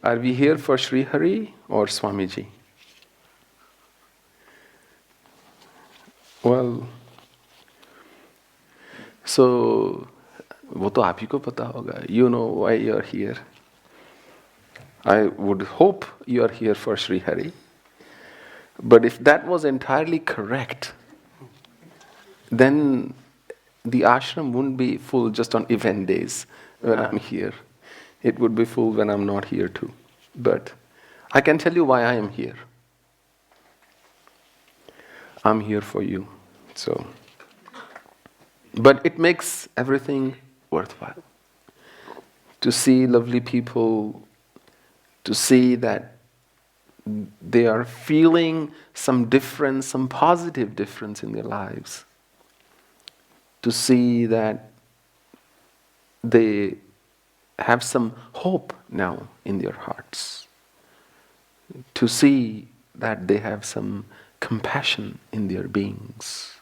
Are we here for Sri Hari or Swamiji? Well, so वो तो आप ही को पता होगा. You know why you are here. I would hope you are here for Sri Hari. But if that was entirely correct, then the ashram wouldn't be full just on event days when I'm here. It would be full when I'm not here too. But I can tell you why I am here. I'm here for you. But it makes everything worthwhile. To see lovely people, to see that they are feeling some difference, some positive difference in their lives. To see that they have some hope now in their hearts. To see that they have some compassion in their beings.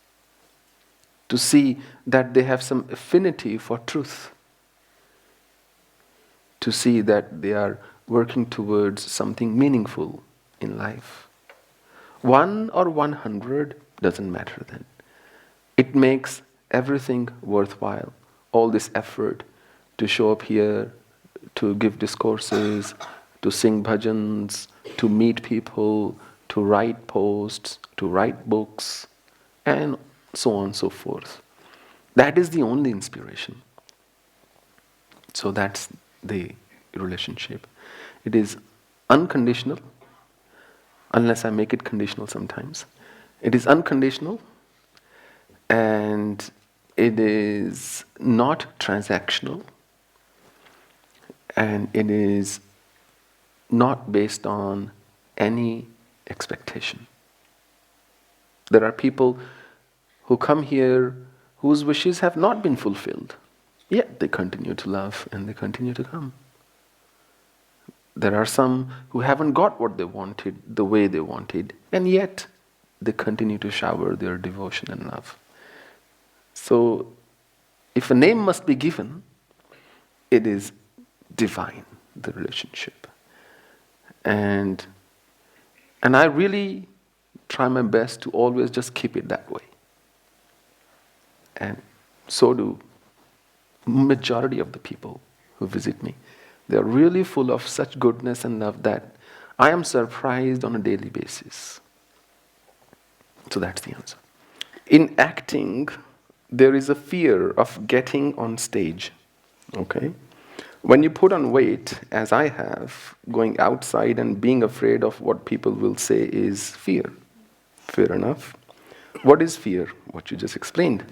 To see that they have some affinity for truth. To see that they are working towards something meaningful in life. 1 or 100 doesn't matter then. It makes everything worthwhile. All this effort to show up here, to give discourses, to sing bhajans, to meet people, to write posts, to write books, and so on and so forth. That is the only inspiration. So that's the relationship. It is unconditional, unless I make it conditional sometimes. It is unconditional, and it is not transactional, and it is not based on any expectation. There are people who come here whose wishes have not been fulfilled, yet they continue to love and they continue to come. There are some who haven't got what they wanted the way they wanted, and yet they continue to shower their devotion and love. So, if a name must be given, it is divine, the relationship. And I really try my best to always just keep it that way. And so do majority of the people who visit me. They are really full of such goodness and love that I am surprised on a daily basis. So that's the answer. In acting, there is a fear of getting on stage. Okay? When you put on weight, as I have, going outside and being afraid of what people will say is fear. Fair enough. What is fear? What you just explained.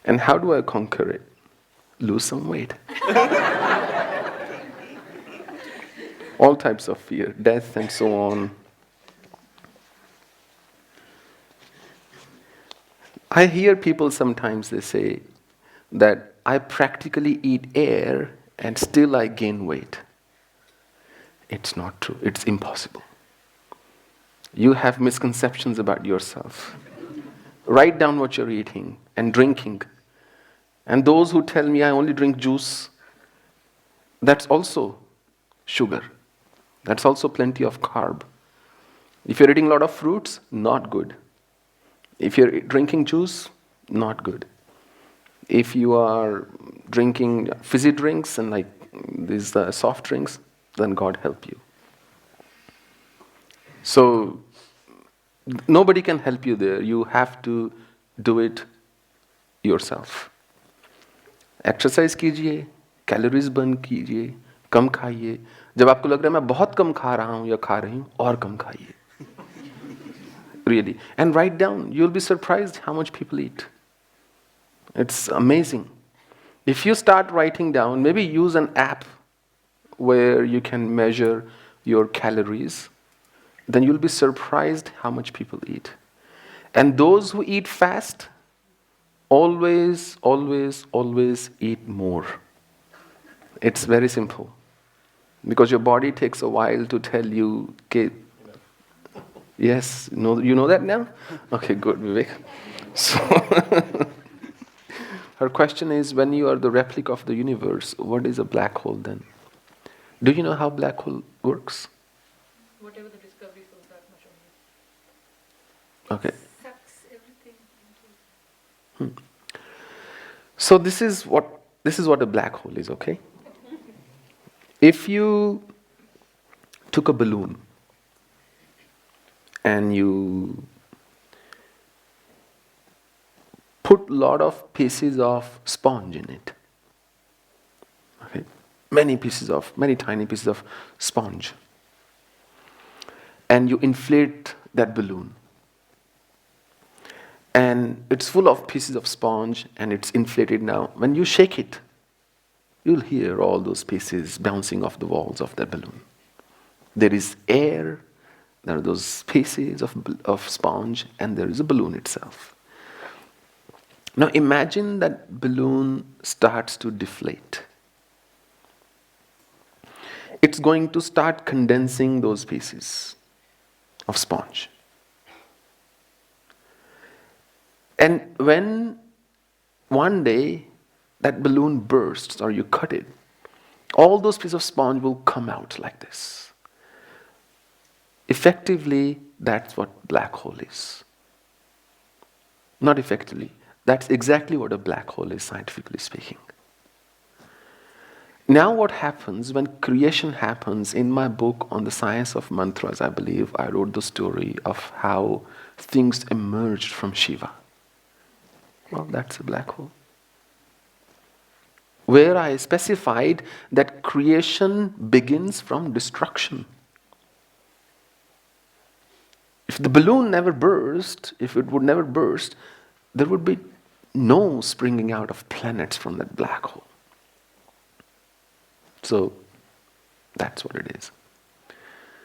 And how do I conquer it? Lose some weight. All types of fear, death and so on. I hear people sometimes, they say that I practically eat air and still I gain weight. It's not true. It's impossible. You have misconceptions about yourself. Write down what you're eating and drinking. And those who tell me I only drink juice, that's also sugar. That's also plenty of carb. If you're eating a lot of fruits, not good. If you're drinking juice, not good. If you are drinking fizzy drinks and like these soft drinks, then God help you. So nobody can help you there. You have to do it yourself. Exercise कीजिए, calories burn कीजिए, कम खाइए. जब आपको लग रहा है मैं बहुत कम खा रहा हूँ या खा रही हूँ, और कम खाइए. Really. And write down. You'll be surprised how much people eat. It's amazing. If you start writing down, maybe use an app where you can measure your calories, then you'll be surprised how much people eat. And those who eat fast, always, always, always eat more. It's very simple. Because your body takes a while to tell you, okay, yes, you know that now? Okay, good, Vivek. So, her question is, when you are the replica of the universe, what is a black hole then? Do you know how black hole works? Whatever the discovery shows, that much only. Okay. Sucks everything into. So this is what a black hole is, okay? If you took a balloon and you put a lot of pieces of sponge in it, okay? Many tiny pieces of sponge, and you inflate that balloon, and it's full of pieces of sponge and it's inflated now. When you shake it, you'll hear all those pieces bouncing off the walls of that balloon. There is air, there are those pieces of sponge, and there is a balloon itself. Now imagine that balloon starts to deflate. It's going to start condensing those pieces of sponge. And when one day that balloon bursts or you cut it, all those pieces of sponge will come out like this. Effectively, that's what black hole is. Not effectively. That's exactly what a black hole is, scientifically speaking. Now what happens when creation happens, in my book on the science of mantras, I believe, I wrote the story of how things emerged from Shiva. Well, that's a black hole. Where I specified that creation begins from destruction. If the balloon never burst, if it would never burst, there would be no springing out of planets from that black hole. So that's what it is.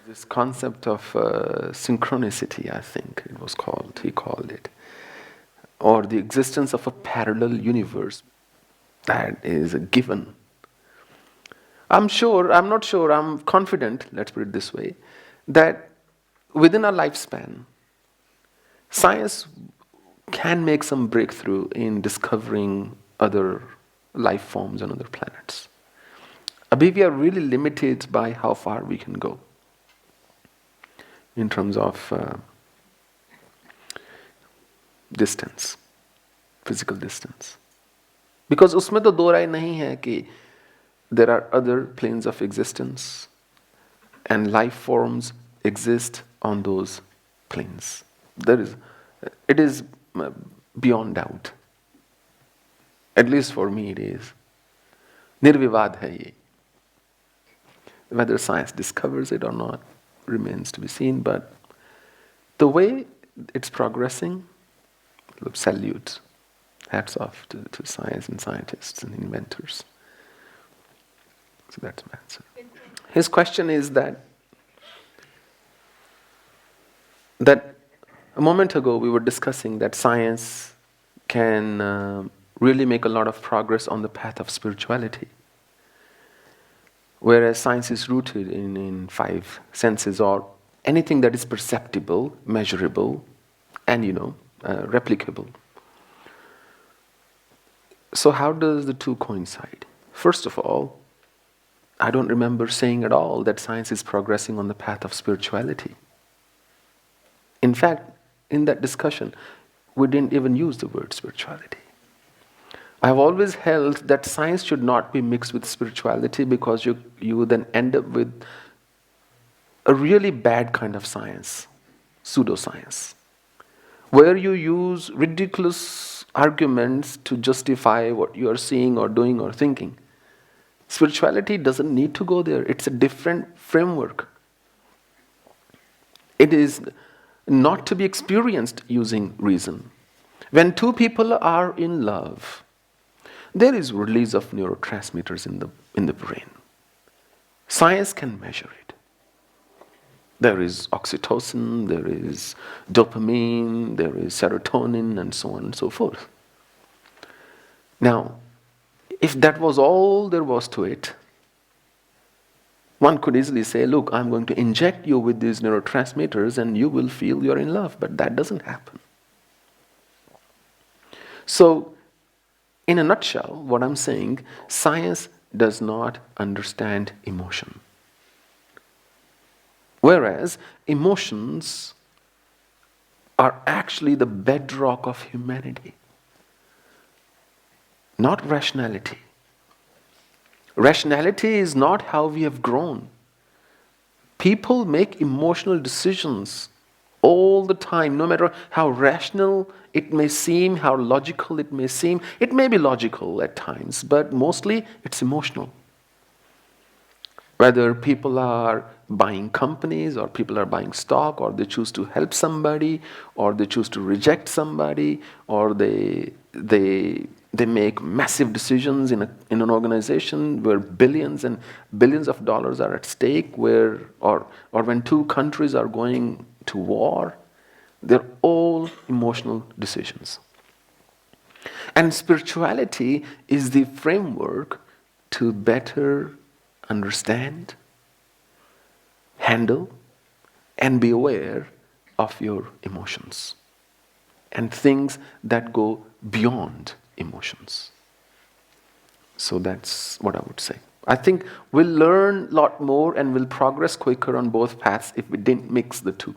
This concept of synchronicity, I think it was called, he called it, or the existence of a parallel universe, that is a given. I'm confident, let's put it this way, that within our lifespan, science can make some breakthrough in discovering other life forms on other planets. We are really limited by how far we can go in terms of distance, physical distance. Because उसमें तो दो राय नहीं है कि there are other planes of existence and life forms exist on those planes. It is beyond doubt. At least for me it is. Nirvivad hai ye. Whether science discovers it or not remains to be seen, but the way it's progressing, salute, hats off to science and scientists and inventors. So that's my answer. His question is that a moment ago we were discussing that science can really make a lot of progress on the path of spirituality. Whereas science is rooted in five senses, or anything that is perceptible, measurable, and replicable. So how does the two coincide? First of all, I don't remember saying at all that science is progressing on the path of spirituality. In fact, in that discussion, we didn't even use the word spirituality. I've always held that science should not be mixed with spirituality, because you then end up with a really bad kind of science, pseudoscience, where you use ridiculous arguments to justify what you are seeing or doing or thinking. Spirituality doesn't need to go there. It's a different framework. It is not to be experienced using reason. When two people are in love, there is release of neurotransmitters in the brain. Science can measure it. There is oxytocin, there is dopamine, there is serotonin, and so on and so forth. Now, if that was all there was to it, one could easily say, look, I'm going to inject you with these neurotransmitters and you will feel you're in love. But that doesn't happen. So, in a nutshell, what I'm saying, science does not understand emotion. Whereas emotions are actually the bedrock of humanity, not rationality. Rationality is not how we have grown. People make emotional decisions all the time, no matter how rational it may seem, how logical it may seem. It may be logical at times, but mostly it's emotional. Whether people are buying companies, or people are buying stock, or they choose to help somebody, or they choose to reject somebody, or they make massive decisions in an organization where billions and billions of dollars are at stake, or when two countries are going to war. They're all emotional decisions. And spirituality is the framework to better understand, handle, and be aware of your emotions and things that go beyond emotions. So that's what I would say. I think we'll learn a lot more and we'll progress quicker on both paths if we didn't mix the two.